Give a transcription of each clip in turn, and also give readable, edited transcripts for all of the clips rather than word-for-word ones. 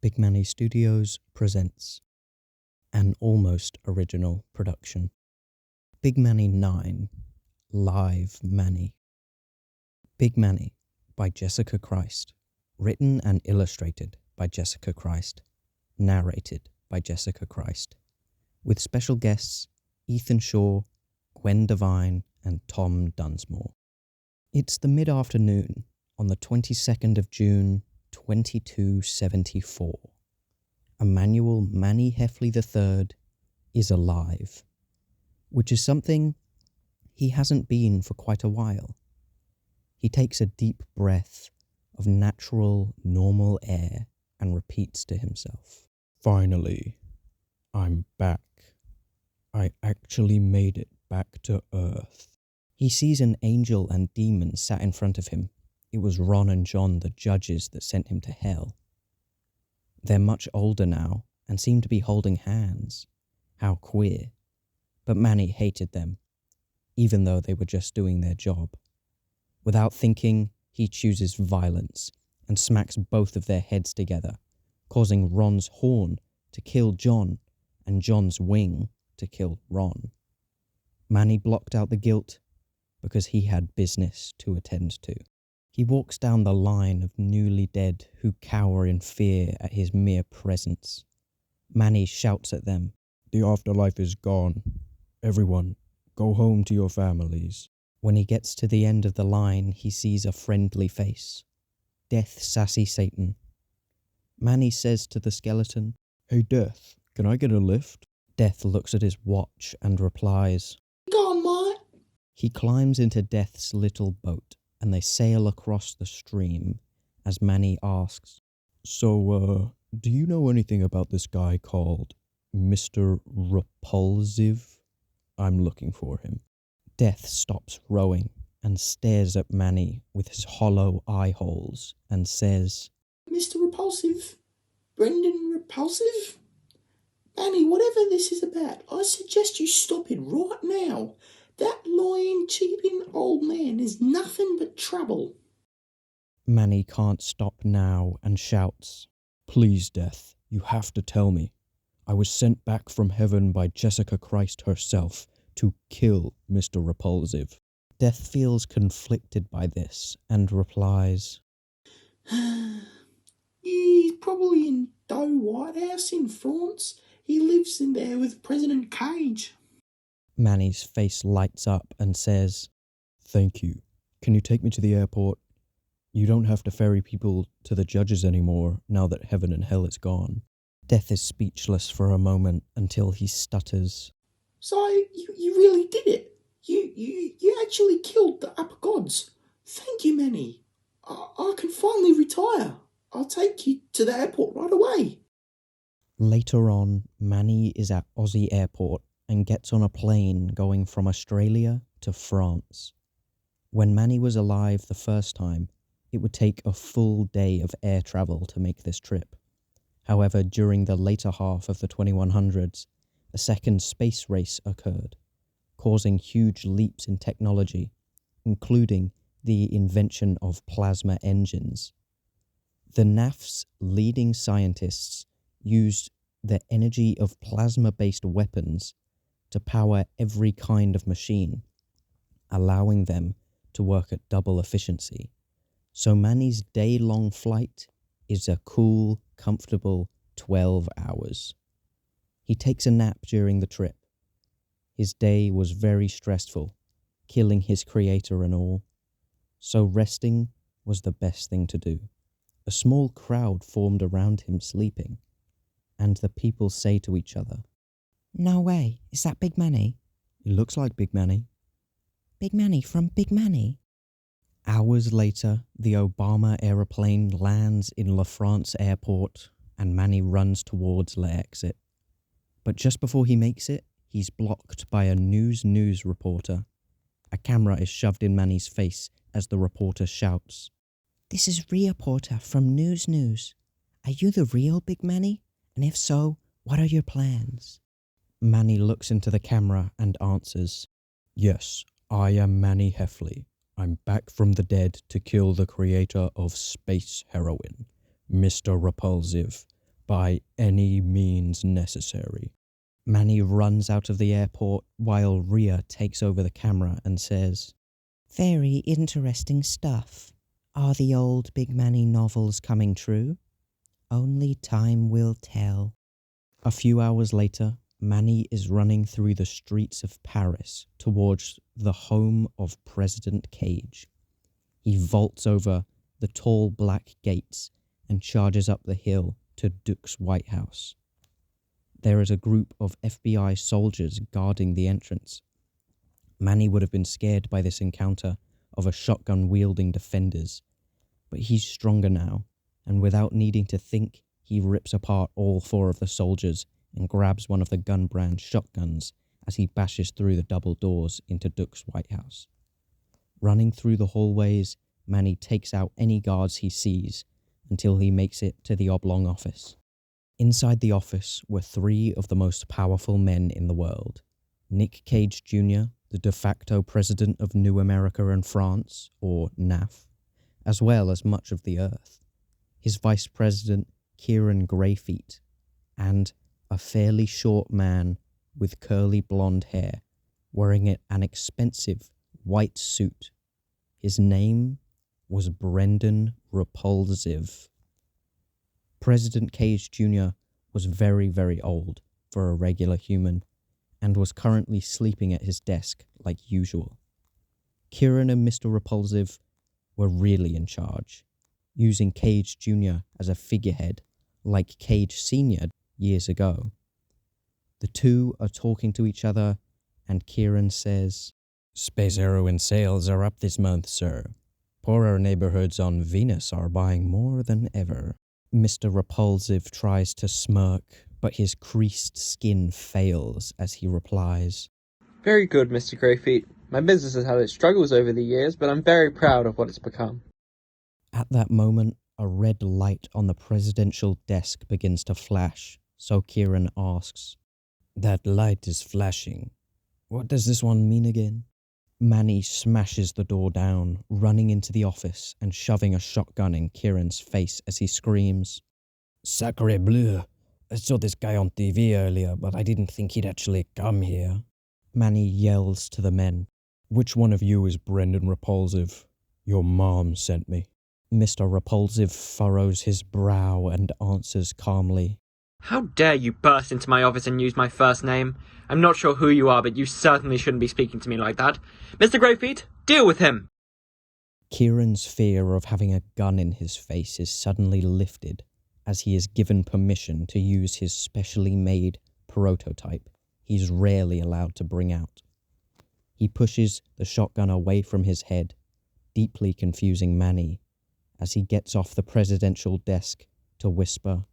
Big Manny Studios presents an almost original production. Big Manny 9 Live Manny. Big Manny by Jessica Christ. Written and illustrated by Jessica Christ. Narrated by Jessica Christ. With special guests Ethan Shaw, Gwen Devine and Tom Dunsmore. It's the mid-afternoon on the 22nd of June 2274. Emmanuel Manny Heffely III is alive, which is something he hasn't been for quite a while. He takes a deep breath of natural, normal air and repeats to himself, "Finally, I'm back. I actually made it back to Earth." He sees an angel and demon sat in front of him. It was Ron and John, the judges that sent him to hell. They're much older now and seem to be holding hands. How queer. But Manny hated them, even though they were just doing their job. Without thinking, he chooses violence and smacks both of their heads together, causing Ron's horn to kill John and John's wing to kill Ron. Manny blocked out the guilt because he had business to attend to. He walks down the line of newly dead who cower in fear at his mere presence. Manny shouts at them, "The afterlife is gone. Everyone, go home to your families." When he gets to the end of the line, he sees a friendly face. Death Sassy Satan. Manny says to the skeleton, "Hey Death, can I get a lift?" Death looks at his watch and replies, "Go on, mate." He climbs into Death's little boat and they sail across the stream as Manny asks, "So, do you know anything about this guy called Mr. Repulziv? I'm looking for him." Death stops rowing and stares at Manny with his hollow eye holes and says, "Mr. Repulziv? Brendon Repulziv? Manny, whatever this is about, I suggest you stop it right now. That lying, cheating old man is nothing but trouble." Manny can't stop now and shouts, "Please, Death, you have to tell me. I was sent back from heaven by Jessica Christ herself to kill Mr. Repulziv." Death feels conflicted by this and replies, "He's probably in Doe White House in France. He lives in there with President Cage." Manny's face lights up and says, "Thank you. Can you take me to the airport? You don't have to ferry people to the judges anymore now that heaven and hell is gone." Death is speechless for a moment until he stutters, "So, you really did it? You actually killed the upper gods. Thank you, Manny. I can finally retire. I'll take you to the airport right away." Later on, Manny is at Aussie Airport and gets on a plane going from Australia to France. When Manny was alive the first time, it would take a full day of air travel to make this trip. However, during the later half of the 2100s, a second space race occurred, causing huge leaps in technology, including the invention of plasma engines. The NAF's leading scientists used the energy of plasma-based weapons to power every kind of machine, allowing them to work at double efficiency. So Manny's day-long flight is a cool, comfortable 12 hours. He takes a nap during the trip. His day was very stressful, killing his creator and all. So resting was the best thing to do. A small crowd formed around him sleeping, and the people say to each other, "No way, is that Big Manny?" "It looks like Big Manny." "Big Manny from Big Manny?" Hours later, the Obama aeroplane lands in La France airport and Manny runs towards the exit. But just before he makes it, he's blocked by a news reporter. A camera is shoved in Manny's face as the reporter shouts, "This is Rhea Porter from News. Are you the real Big Manny? And if so, what are your plans?" Manny looks into the camera and answers, "Yes, I am Manny Heffely. I'm back from the dead to kill the creator of space heroin, Mr. Repulziv. by any means necessary. Manny runs out of the airport while Rhea takes over the camera and says, "Very interesting stuff. Are the old Big Manny novels coming true? Only time will tell." A few hours later, Manny is running through the streets of Paris towards the home of President Cage. He vaults over the tall black gates and charges up the hill to Duke's White House. There is a group of FBI soldiers guarding the entrance. Manny would have been scared by this encounter of a shotgun-wielding defenders, but he's stronger now, and without needing to think, he rips apart all 4 of the soldiers and grabs one of the gun brand shotguns as he bashes through the double doors into Duke's White House. Running through the hallways, Manny takes out any guards he sees until he makes it to the oblong office. Inside the office were 3 of the most powerful men in the world. Nick Cage Jr., the de facto president of New America and France, or NAF, as well as much of the Earth. His vice president, Ciaran Greyfeet, and a fairly short man with curly blonde hair, wearing an expensive white suit. His name was Brendon Repulziv. President Cage Jr. was very, very old for a regular human and was currently sleeping at his desk like usual. Ciaran and Mr. Repulziv were really in charge, using Cage Jr. as a figurehead like Cage Sr. years ago. The two are talking to each other and Ciaran says, "Space heroin sales are up this month, sir. Poorer neighborhoods on Venus are buying more than ever." Mr. Repulziv tries to smirk, but his creased skin fails as he replies, "Very good, Mr. Greyfeet. My business has had its struggles over the years, but I'm very proud of what it's become." At that moment, a red light on the presidential desk begins to flash, so Ciaran asks, "That light is flashing. What does this one mean again?" Manny smashes the door down, running into the office and shoving a shotgun in Ciaran's face as he screams, "Sacre bleu! I saw this guy on TV earlier, but I didn't think he'd actually come here." Manny yells to the men, "Which one of you is Brendon Repulziv? Your mom sent me." Mr. Repulziv furrows his brow and answers calmly, "How dare you burst into my office and use my first name? I'm not sure who you are, but you certainly shouldn't be speaking to me like that. Mr. Greyfeet, deal with him!" Ciaran's fear of having a gun in his face is suddenly lifted as he is given permission to use his specially made prototype he's rarely allowed to bring out. He pushes the shotgun away from his head, deeply confusing Manny, as he gets off the presidential desk to whisper,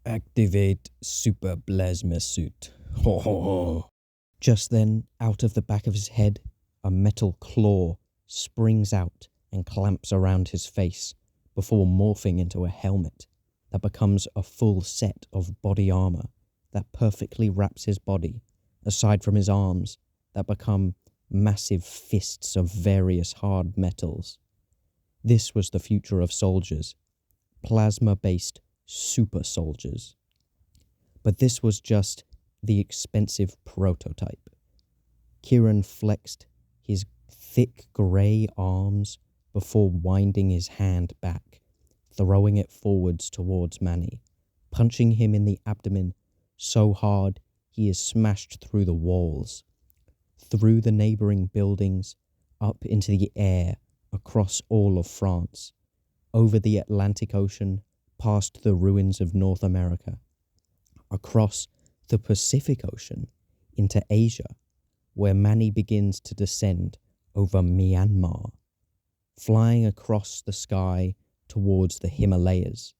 "Activate super plasma suit. Ho ho ho." Just then, out of the back of his head, a metal claw springs out and clamps around his face before morphing into a helmet that becomes a full set of body armor that perfectly wraps his body, aside from his arms that become massive fists of various hard metals. This was the future of soldiers, plasma-based super soldiers. But this was just the expensive prototype. Ciaran flexed his thick grey arms before winding his hand back, throwing it forwards towards Manny, punching him in the abdomen so hard he is smashed through the walls, through the neighbouring buildings, up into the air, across all of France, over the Atlantic Ocean, past the ruins of North America, across the Pacific Ocean, into Asia, where Manny begins to descend over Myanmar, flying across the sky towards the Himalayas.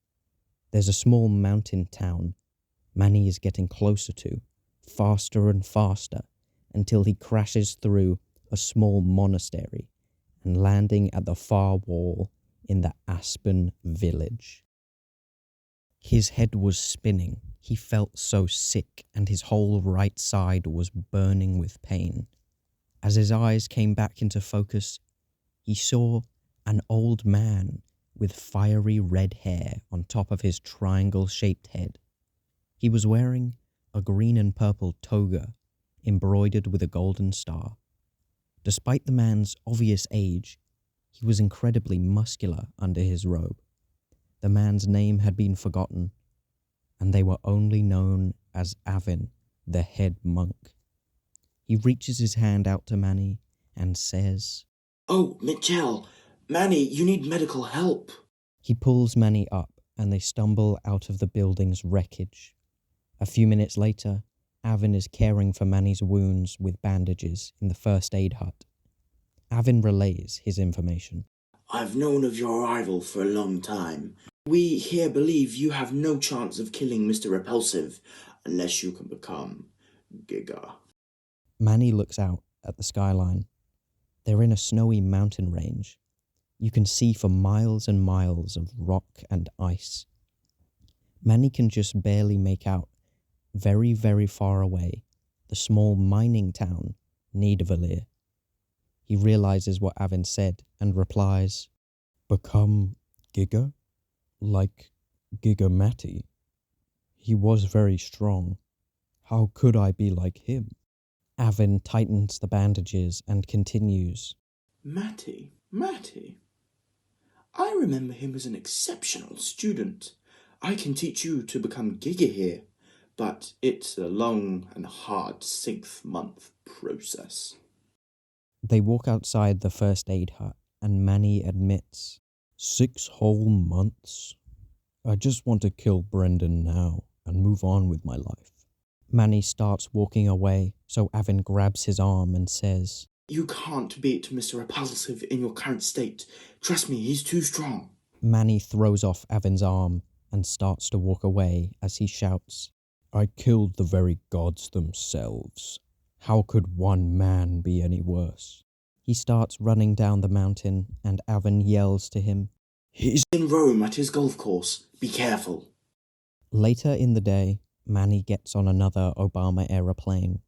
There's a small mountain town Manny is getting closer to, faster and faster, until he crashes through a small monastery and landing at the far wall in the Aspen village. His head was spinning. He felt so sick and his whole right side was burning with pain. As his eyes came back into focus, he saw an old man with fiery red hair on top of his triangle-shaped head. He was wearing a green and purple toga embroidered with a golden star. Despite the man's obvious age, he was incredibly muscular under his robe. The man's name had been forgotten, and they were only known as Avin, the head monk. He reaches his hand out to Manny and says, "Oh, Mitchell, Manny, you need medical help." He pulls Manny up and they stumble out of the building's wreckage. A few minutes later, Avin is caring for Manny's wounds with bandages in the first aid hut. Avin relays his information. "I've known of your arrival for a long time. We here believe you have no chance of killing Mr. Repulziv unless you can become Giga." Manny looks out at the skyline. They're in a snowy mountain range. You can see for miles and miles of rock and ice. Manny can just barely make out, very, very far away, the small mining town, Niederverleer. He realizes what Avin said and replies, "Become Giga? Like Giga Matty? He was very strong. How could I be like him?" Avin tightens the bandages and continues, Matty. I remember him as an exceptional student. I can teach you to become Giga here, but it's a long and hard 6-month process." They walk outside the first aid hut and Manny admits, 6 whole months? I just want to kill Brendon now and move on with my life. Manny starts walking away, so Avin grabs his arm and says, "You can't beat Mr. Repulziv in your current state. Trust me, he's too strong." Manny throws off Avin's arm and starts to walk away as he shouts, I killed the very gods themselves. How could one man be any worse? He starts running down the mountain and Avin yells to him, "He's in Rome at his golf course. Be careful." Later in the day, Manny gets on another Obama aeroplane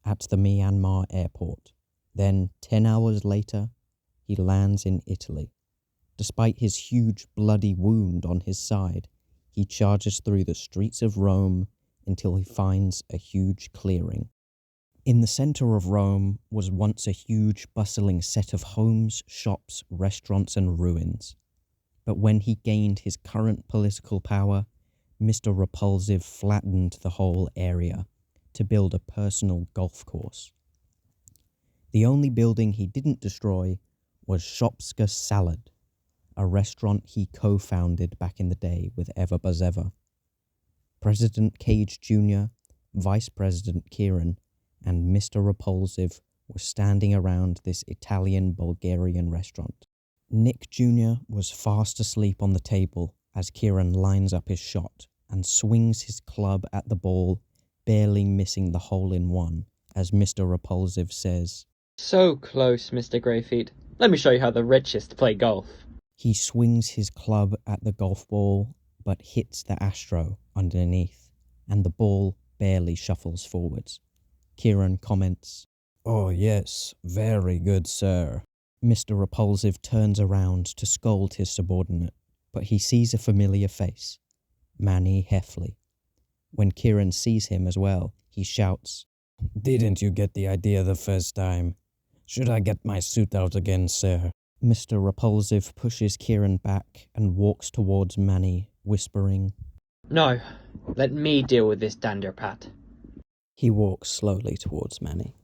at the Myanmar airport. Then, 10 hours later, he lands in Italy. Despite his huge bloody wound on his side, he charges through the streets of Rome until he finds a huge clearing. In the center of Rome was once a huge bustling set of homes, shops, restaurants and ruins. But when he gained his current political power, Mr. Repulziv flattened the whole area to build a personal golf course. The only building he didn't destroy was Shopska Salad, a restaurant he co-founded back in the day with Eva Bazeva. President Cage Jr., Vice President Ciaran, and Mr. Repulziv were standing around this Italian-Bulgarian restaurant. Nick Jr. was fast asleep on the table as Ciaran lines up his shot and swings his club at the ball, barely missing the hole-in-one, as Mr. Repulziv says, So close, Mr. Greyfeet. Let me show you how the richest play golf. He swings his club at the golf ball, but hits the astro underneath, and the ball barely shuffles forwards. Ciaran comments, Oh yes, very good, sir. Mr. Repulziv turns around to scold his subordinate, but he sees a familiar face, Manny Heffely. When Ciaran sees him as well, he shouts, Didn't you get the idea the first time? Should I get my suit out again, sir? Mr. Repulziv pushes Ciaran back and walks towards Manny, whispering, No, let me deal with this danderpat. He walks slowly towards Manny.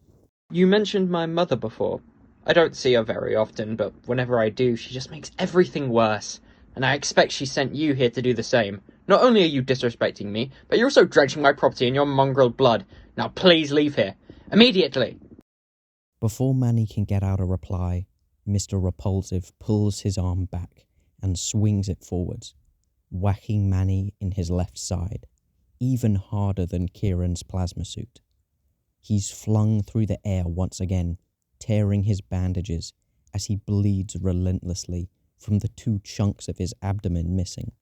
You mentioned my mother before. I don't see her very often, but whenever I do, she just makes everything worse. And I expect she sent you here to do the same. Not only are you disrespecting me, but you're also drenching my property in your mongrel blood. Now please leave here. Immediately! Before Manny can get out a reply, Mr. Repulziv pulls his arm back and swings it forwards, whacking Manny in his left side, even harder than Ciaran's plasma suit. He's flung through the air once again, tearing his bandages as he bleeds relentlessly from the 2 chunks of his abdomen missing.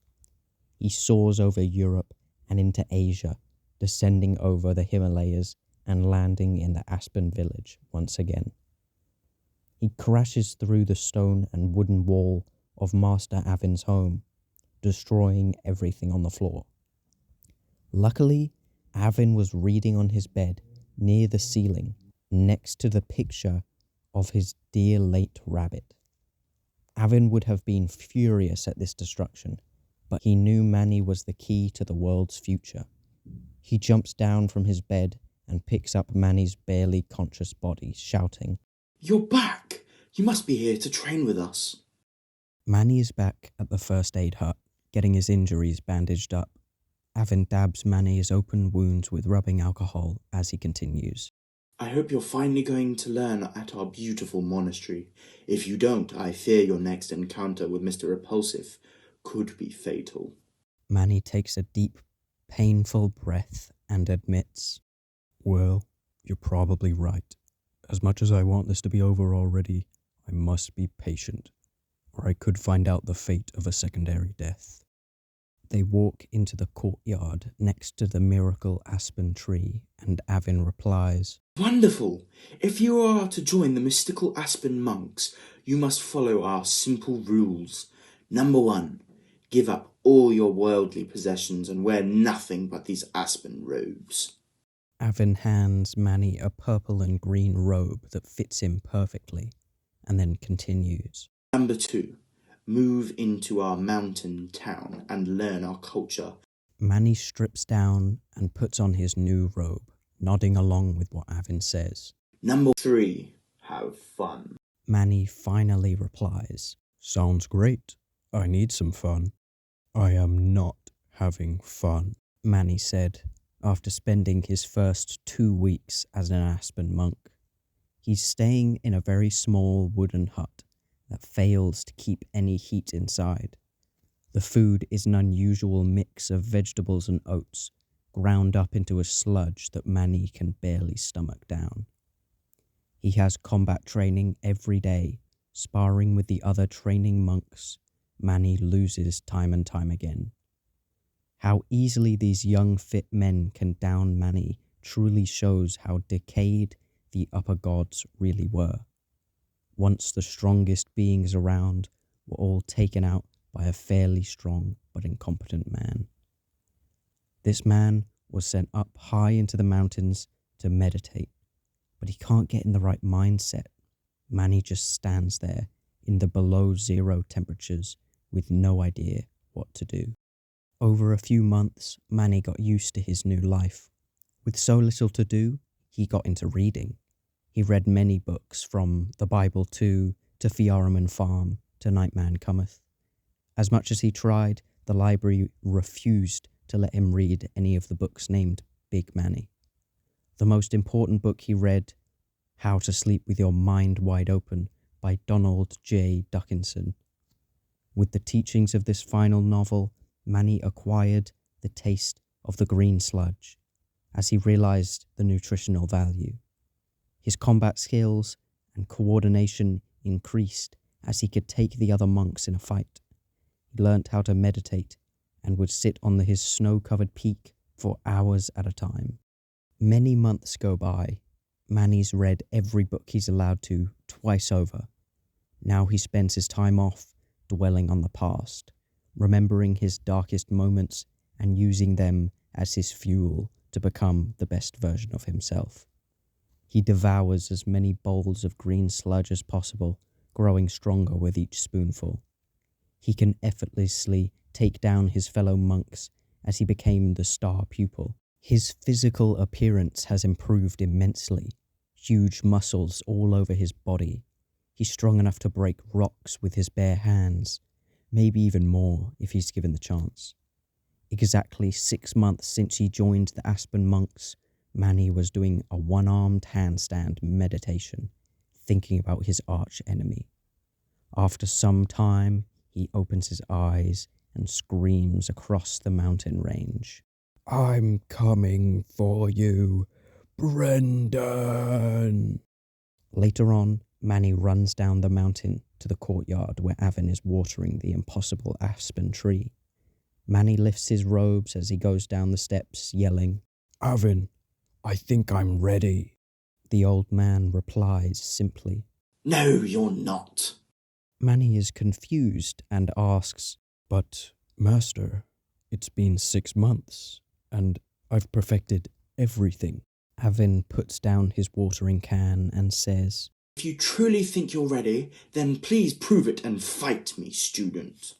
He soars over Europe and into Asia, descending over the Himalayas and landing in the Aspen village once again. He crashes through the stone and wooden wall of Master Avin's home, destroying everything on the floor. Luckily, Avin was reading on his bed near the ceiling, next to the picture of his dear late rabbit. Avin would have been furious at this destruction, but he knew Manny was the key to the world's future. He jumps down from his bed and picks up Manny's barely conscious body, shouting, "You're back! You must be here to train with us." Manny is back at the first aid hut, getting his injuries bandaged up. Avin dabs Manny's open wounds with rubbing alcohol as he continues. "I hope you're finally going to learn at our beautiful monastery. If you don't, I fear your next encounter with Mr. Repulziv could be fatal." Manny takes a deep, painful breath and admits, "Well, you're probably right. As much as I want this to be over already, I must be patient, or I could find out the fate of a secondary death." They walk into the courtyard next to the miracle aspen tree, and Avin replies, "Wonderful! If you are to join the mystical aspen monks, you must follow our simple rules. Number 1, give up all your worldly possessions and wear nothing but these aspen robes." Avin hands Manny a purple and green robe that fits him perfectly, and then continues. "Number 2, move into our mountain town and learn our culture." Manny strips down and puts on his new robe, nodding along with what Avin says. "Number 3, have fun." Manny finally replies, "Sounds great. I need some fun." "I am not having fun," Manny said, after spending his first 2 weeks as an aspen monk. He's staying in a very small wooden hut that fails to keep any heat inside. The food is an unusual mix of vegetables and oats, ground up into a sludge that Manny can barely stomach down. He has combat training every day, sparring with the other training monks. Manny loses time and time again. How easily these young fit men can down Manny truly shows how decayed the upper gods really were. Once the strongest beings around were all taken out by a fairly strong but incompetent man. This man was sent up high into the mountains to meditate, but he can't get in the right mindset. Manny just stands there in the below zero temperatures with no idea what to do. Over a few months, Manny got used to his new life. With so little to do, he got into reading. He read many books, from the Bible to Fiaraman Farm to Nightman Cometh. As much as he tried, the library refused to let him read any of the books named Big Manny. The most important book he read, How to Sleep with Your Mind Wide Open by Donald J. Duckinson. With the teachings of this final novel, Manny acquired the taste of the green sludge, as he realized the nutritional value. His combat skills and coordination increased as he could take the other monks in a fight. He learnt how to meditate and would sit on his snow-covered peak for hours at a time. Many months go by. Manny's read every book he's allowed to twice over. Now he spends his time off dwelling on the past, remembering his darkest moments and using them as his fuel to become the best version of himself. He devours as many bowls of green sludge as possible, growing stronger with each spoonful. He can effortlessly take down his fellow monks as he became the star pupil. His physical appearance has improved immensely, huge muscles all over his body. He's strong enough to break rocks with his bare hands, maybe even more if he's given the chance. Exactly 6 months since he joined the Aspen Monks, Manny was doing a one-armed handstand meditation, thinking about his arch enemy. After some time, he opens his eyes and screams across the mountain range, "I'm coming for you, Brendon!" Later on, Manny runs down the mountain to the courtyard where Avin is watering the impossible aspen tree. Manny lifts his robes as he goes down the steps, yelling, "Avin, I think I'm ready." The old man replies simply, "No, you're not." Manny is confused and asks, "But, Master, it's been 6 months, and I've perfected everything. Avin puts down his watering can and says, If you truly think you're ready, then please prove it and fight me, student.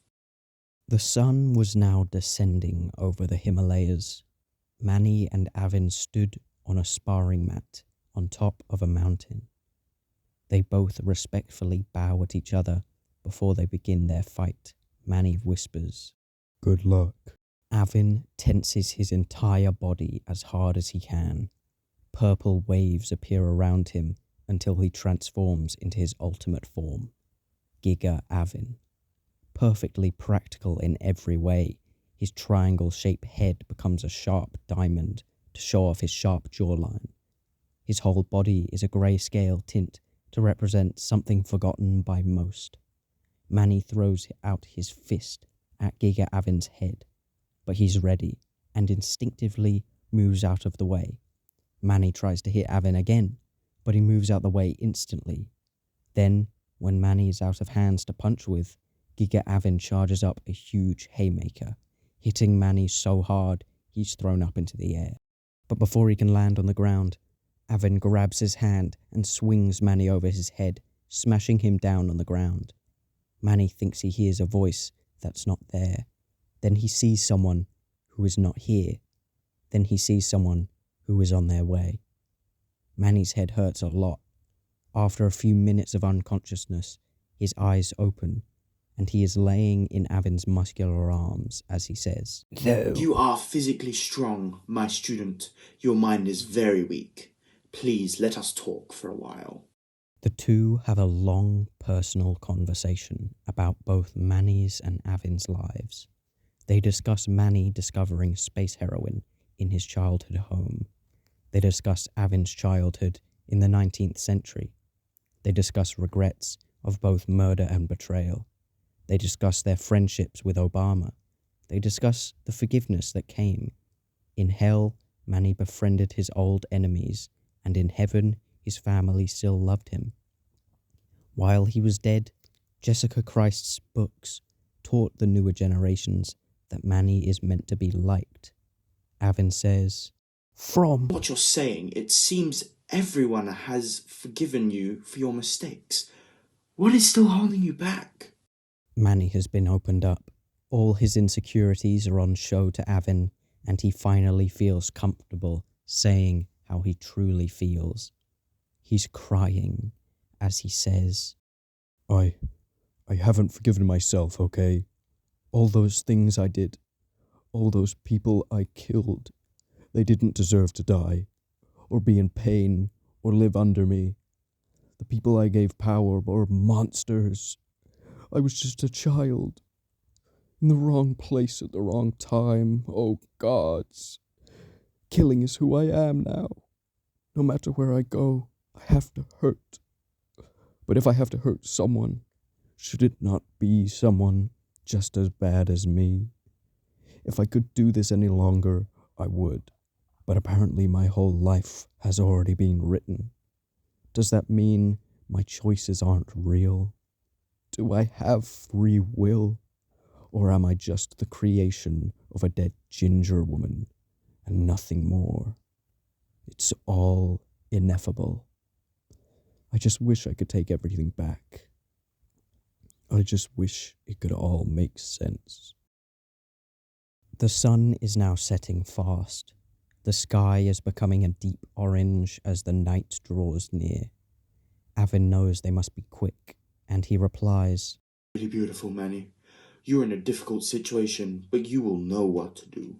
The sun was now descending over the Himalayas. Manny and Avin stood on a sparring mat on top of a mountain. They both respectfully bow at each other before they begin their fight. Manny whispers, "Good luck." Avin tenses his entire body as hard as he can. Purple waves appear around him until he transforms into his ultimate form, Giga Avin. Perfectly practical in every way, his triangle-shaped head becomes a sharp diamond to show off his sharp jawline. His whole body is a grayscale tint to represent something forgotten by most. Manny throws out his fist at Giga Avin's head, but he's ready and instinctively moves out of the way. Manny tries to hit Avin again, but he moves out the way instantly. Then, when Manny is out of hands to punch with, Giga Avin charges up a huge haymaker, hitting Manny so hard he's thrown up into the air. But before he can land on the ground, Avin grabs his hand and swings Manny over his head, smashing him down on the ground. Manny thinks he hears a voice that's not there. Then he sees someone who is not here. Then he sees someone who is on their way. Manny's head hurts a lot. After a few minutes of unconsciousness, his eyes open, and he is laying in Avin's muscular arms as he says, "Though you are physically strong, my student, your mind is very weak. Please let us talk for a while." The two have a long personal conversation about both Manny's and Avin's lives. They discuss Manny discovering space heroin in his childhood home. They discuss Avin's childhood in the 19th century. They discuss regrets of both murder and betrayal. They discuss their friendships with Obama. They discuss the forgiveness that came. In hell, Manny befriended his old enemies, and in heaven, his family still loved him. While he was dead, Jessica Christ's books taught the newer generations that Manny is meant to be liked. Avin says, "From What you're saying, it seems everyone has forgiven you for your mistakes. What is still holding you back?" Manny has been opened up. All his insecurities are on show to Avin, and he finally feels comfortable saying how he truly feels. He's crying as he says, I haven't forgiven myself, okay? All those things I did, all those people I killed, they didn't deserve to die, or be in pain, or live under me. The people I gave power were monsters. I was just a child, in the wrong place at the wrong time. Oh, gods. Killing is who I am now. No matter where I go, I have to hurt. But if I have to hurt someone, should it not be someone just as bad as me? If I could do this any longer, I would. But apparently my whole life has already been written. Does that mean my choices aren't real? Do I have free will? Or am I just the creation of a dead ginger woman and nothing more? It's all ineffable. I just wish I could take everything back. I just wish it could all make sense. The sun is now setting fast. The sky is becoming a deep orange as the night draws near. Avin knows they must be quick, and he replies, "Really beautiful, Manny. You're in a difficult situation, but you will know what to do.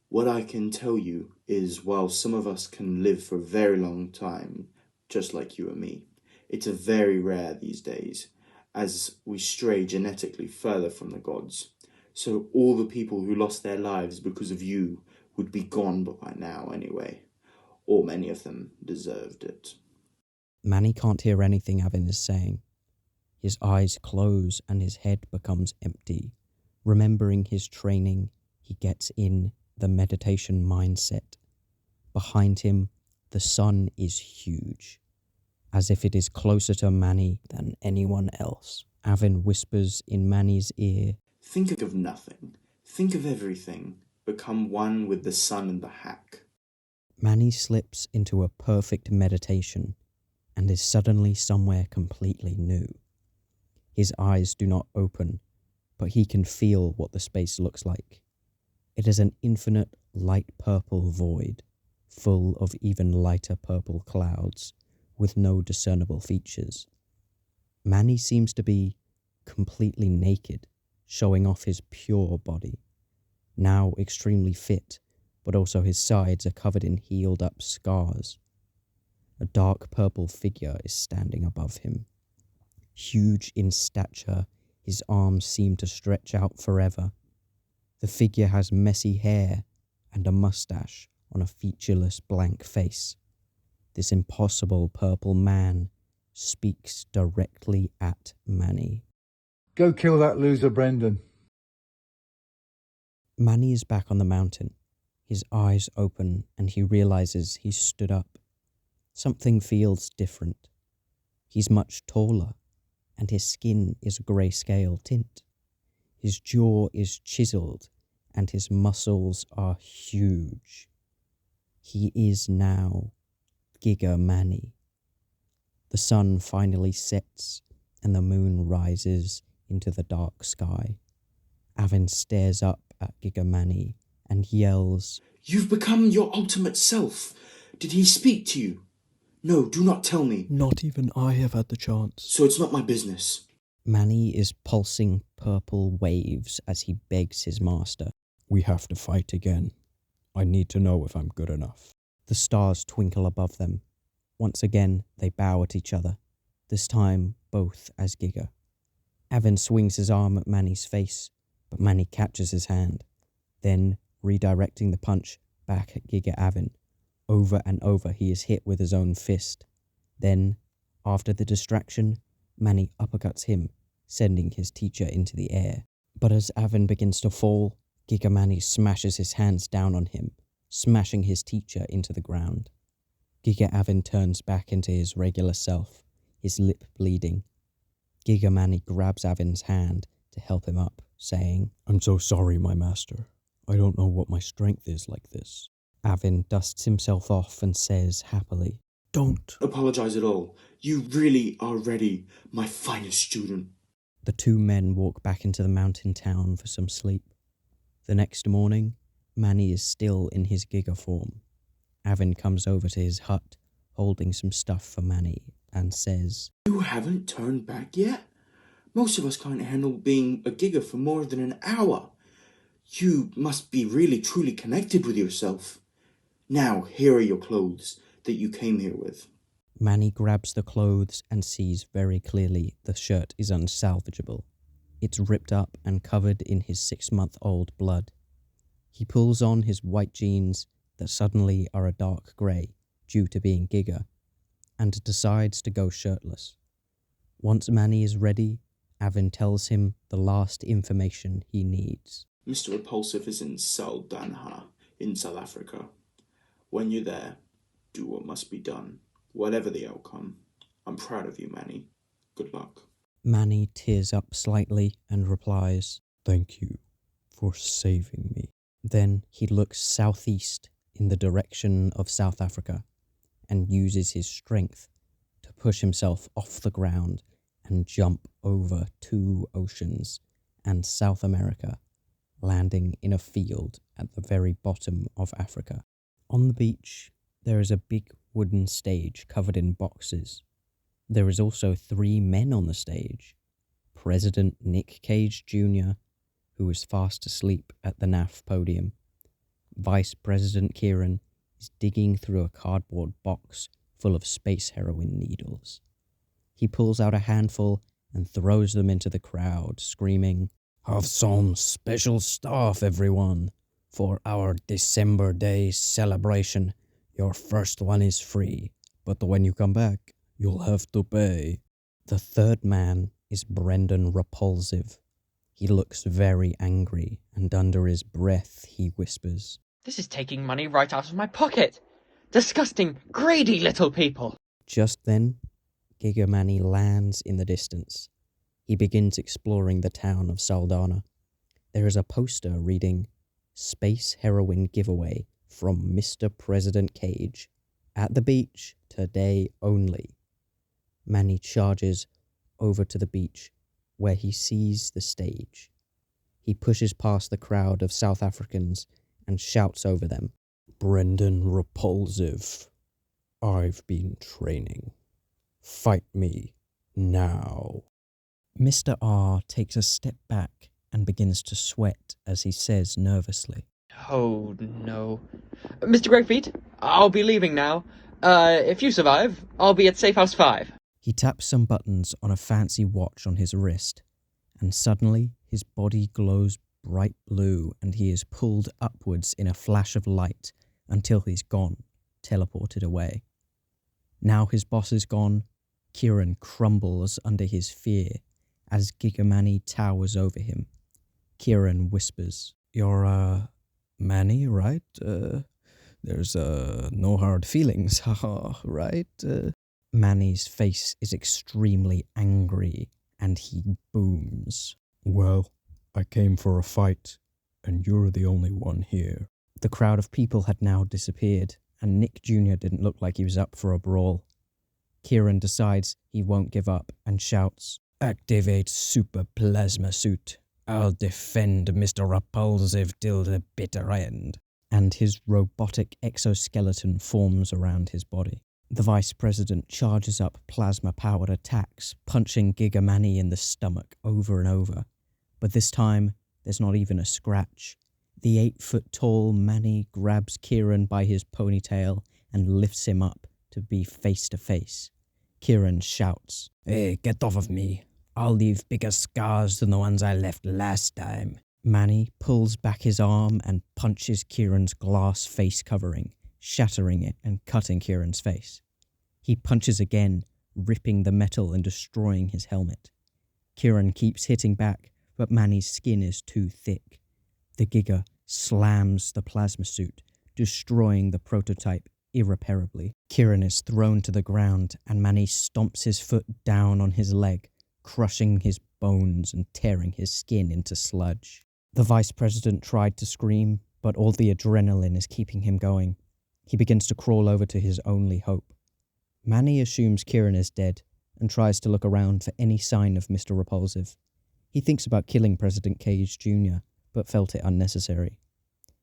What I can tell you is while some of us can live for a very long time, just like you and me, it's very rare these days, as we stray genetically further from the gods. So all the people who lost their lives because of you would be gone by now anyway, or many of them deserved it." Manny can't hear anything Avin is saying. His eyes close and his head becomes empty. Remembering his training, he gets in the meditation mindset. Behind him, the sun is huge, as if it is closer to Manny than anyone else. Avin whispers in Manny's ear, "Think of nothing. Think of everything. become one with the sun and the hack. Manny slips into a perfect meditation and is suddenly somewhere completely new. His eyes do not open, but he can feel what the space looks like. It is an infinite light purple void, full of even lighter purple clouds, with no discernible features. Manny seems to be completely naked, showing off his pure body. Now extremely fit, but also his sides are covered in healed up scars. A dark purple figure is standing above him. Huge in stature, his arms seem to stretch out forever. The figure has messy hair and a mustache on a featureless blank face. This impossible purple man speaks directly at Manny. Go kill that loser, Brendon. Manny is back on the mountain. His eyes open and he realizes he's stood up. Something feels different. He's much taller and his skin is grayscale tint. His jaw is chiseled and his muscles are huge. He is now Giga Manny. The sun finally sets and the moon rises into the dark sky. Avin stares up at Giga Manny and yells, You've become your ultimate self. Did he speak to you? No, do not tell me. Not even I have had the chance. So it's not my business. Manny is pulsing purple waves as he begs his master. We have to fight again. I need to know if I'm good enough. The stars twinkle above them. Once again, they bow at each other, this time both as Giga. Avin swings his arm at Manny's face, but Manny catches his hand, then redirecting the punch back at Giga Avin. Over and over he is hit with his own fist. Then, after the distraction, Manny uppercuts him, sending his teacher into the air. But as Avin begins to fall, Giga Manny smashes his hands down on him, smashing his teacher into the ground. Giga Avin turns back into his regular self, his lip bleeding. Giga Manny grabs Avin's hand to help him up, saying, I'm so sorry, my master. I don't know what my strength is like this. Avin dusts himself off and says happily, Don't apologize at all. You really are ready, my finest student. The two men walk back into the mountain town for some sleep. The next morning, Manny is still in his Giga form. Avin comes over to his hut, holding some stuff for Manny, and says, You haven't turned back yet? Most of us can't handle being a Giga for more than an hour. You must be really truly connected with yourself. Now, here are your clothes that you came here with. Manny grabs the clothes and sees very clearly the shirt is unsalvageable. It's ripped up and covered in his 6-month-old blood. He pulls on his white jeans that suddenly are a dark grey due to being Giga, and decides to go shirtless. Once Manny is ready, Avin tells him the last information he needs. Mr. Repulziv is in Saldanha, in South Africa. When you're there, do what must be done, whatever the outcome. I'm proud of you, Manny. Good luck. Manny tears up slightly and replies, Thank you for saving me. Then he looks southeast in the direction of South Africa and uses his strength to push himself off the ground and jump over 2 oceans and South America, landing in a field at the very bottom of Africa. On the beach, there is a big wooden stage covered in boxes. There is also 3 men on the stage. President Nick Cage Jr., who is fast asleep at the NAF podium. Vice President Ciaran is digging through a cardboard box full of space heroin needles. He pulls out a handful and throws them into the crowd, screaming, Have some special stuff, everyone. For our December Day celebration, your first one is free, but when you come back, you'll have to pay. The third man is Brendon Repulziv. He looks very angry, and under his breath he whispers, This is taking money right out of my pocket. Disgusting, greedy little people. Just then, Giga Manny lands in the distance. He begins exploring the town of Saldanha. There is a poster reading, Space Heroine giveaway from Mr. President Cage. At the beach, today only. Manny charges over to the beach, where he sees the stage. He pushes past the crowd of South Africans and shouts over them, "Brendon Repulziv, I've been training. Fight me now." Mr. R takes a step back and begins to sweat as he says nervously, Oh no. Mr. Greyfeet, I'll be leaving now. If you survive, I'll be at Safe House 5. He taps some buttons on a fancy watch on his wrist, and suddenly his body glows bright blue and he is pulled upwards in a flash of light until he's gone, teleported away. Now his boss is gone, Ciaran crumbles under his fear as Giga Manny towers over him. Ciaran whispers, "You're, Manny, right? There's, no hard feelings, haha, right?" Manny's face is extremely angry, and he booms, "Well, I came for a fight, and you're the only one here." The crowd of people had now disappeared, and Nick Jr. didn't look like he was up for a brawl. Ciaran decides he won't give up and shouts, "Activate Super Plasma Suit. I'll defend Mr. Repulziv till the bitter end." And his robotic exoskeleton forms around his body. The Vice President charges up plasma-powered attacks, punching Giga Manny in the stomach over and over. But this time, there's not even a scratch. The 8-foot-tall Manny grabs Ciaran by his ponytail and lifts him up to be face-to-face. Ciaran shouts, "Hey, get off of me. I'll leave bigger scars than the ones I left last time." Manny pulls back his arm and punches Ciaran's glass face covering, shattering it and cutting Ciaran's face. He punches again, ripping the metal and destroying his helmet. Ciaran keeps hitting back, but Manny's skin is too thick. The Giga slams the plasma suit, destroying the prototype irreparably. Ciaran is thrown to the ground, and Manny stomps his foot down on his leg, crushing his bones and tearing his skin into sludge. The Vice President tried to scream, but all the adrenaline is keeping him going. He begins to crawl over to his only hope. Manny assumes Ciaran is dead and tries to look around for any sign of Mr. Repulziv. He thinks about killing President Cage Jr., but felt it unnecessary.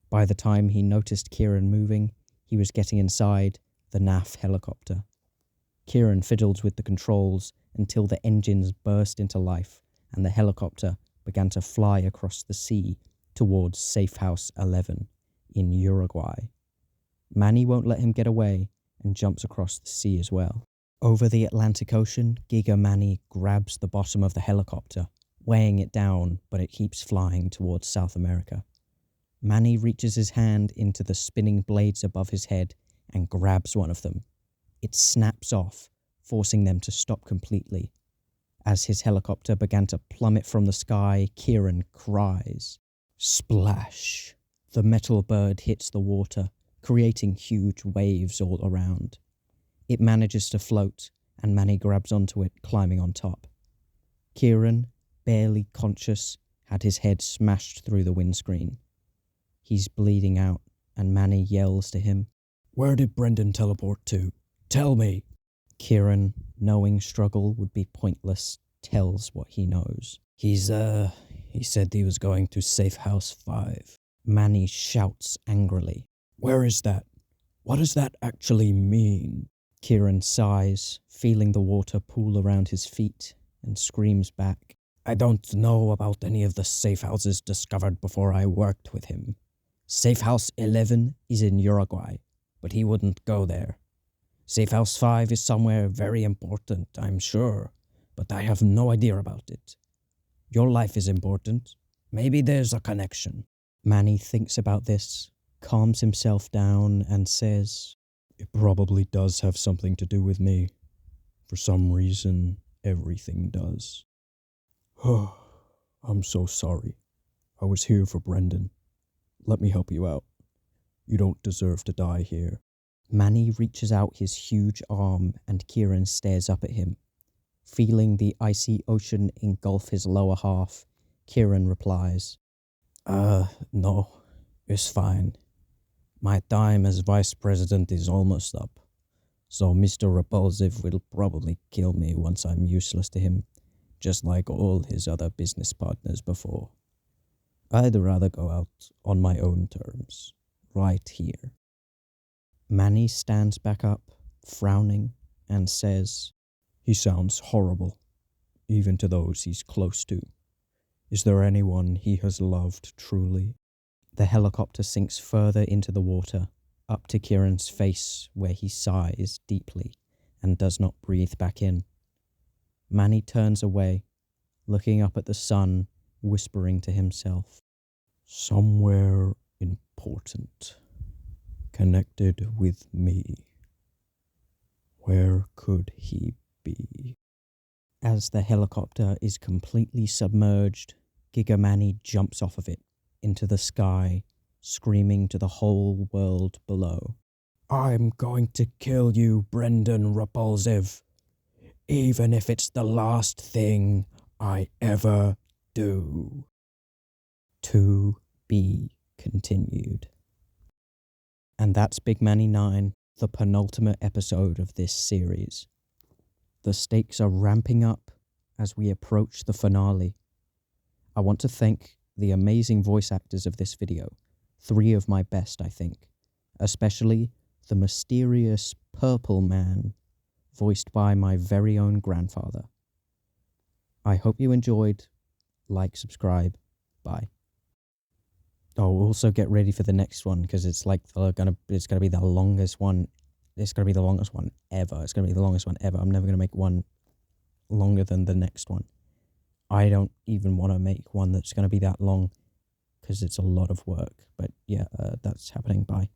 By the time he noticed Ciaran moving, he was getting inside the NAF helicopter. Ciaran fiddled with the controls until the engines burst into life and the helicopter began to fly across the sea towards Safe House 11 in Uruguay. Manny won't let him get away and jumps across the sea as well. Over the Atlantic Ocean, Giga Manny grabs the bottom of the helicopter, weighing it down, but it keeps flying towards South America. Manny reaches his hand into the spinning blades above his head and grabs one of them. It snaps off, forcing them to stop completely. As his helicopter began to plummet from the sky, Ciaran cries. Splash! The metal bird hits the water, creating huge waves all around. It manages to float, and Manny grabs onto it, climbing on top. Ciaran, barely conscious, had his head smashed through the windscreen. He's bleeding out, and Manny yells to him, "Where did Brendon teleport to? Tell me!" Ciaran, knowing struggle would be pointless, tells what he knows. He said he was going to Safe House 5. Manny shouts angrily, "Where is that? What does that actually mean?" Ciaran sighs, feeling the water pool around his feet, and screams back, "I don't know about any of the safe houses discovered before I worked with him. Safe House 11 is in Uruguay, but he wouldn't go there. Safe House 5 is somewhere very important, I'm sure, but I have no idea about it. Your life is important. Maybe there's a connection." Manny thinks about this, calms himself down, and says, "It probably does have something to do with me. For some reason, everything does. Oh, I'm so sorry. I was here for Brendon. Let me help you out. You don't deserve to die here." Manny reaches out his huge arm and Ciaran stares up at him. Feeling the icy ocean engulf his lower half, Ciaran replies, No, It's fine. My time as vice president is almost up. So Mr. Repulziv will probably kill me once I'm useless to him, just like all his other business partners before. I'd rather go out on my own terms, right here. Manny stands back up, frowning, and says, "He sounds horrible, even to those he's close to. Is there anyone he has loved truly?" The helicopter sinks further into the water, up to Ciaran's face, where he sighs deeply and does not breathe back in. Manny turns away, looking up at the sun, whispering to himself, "Somewhere important, connected with me. Where could he be?" As the helicopter is completely submerged, Giga Manny jumps off of it into the sky, screaming to the whole world below, "I'm going to kill you, Brendon Repulziv, even if it's the last thing I ever do." To be continued. And that's Big Manny 9, the penultimate episode of this series. The stakes are ramping up as we approach the finale. I want to thank the amazing voice actors of this video, 3 of my best, I think, especially the mysterious purple man, voiced by my very own grandfather. I hope you enjoyed. Like, subscribe. Bye. Oh, also get ready for the next one, because it's gonna be the longest one. It's gonna be the longest one ever. It's gonna be the longest one ever. I'm never gonna make one longer than the next one. I don't even want to make one that's gonna be that long, because it's a lot of work. But yeah, that's happening. Bye.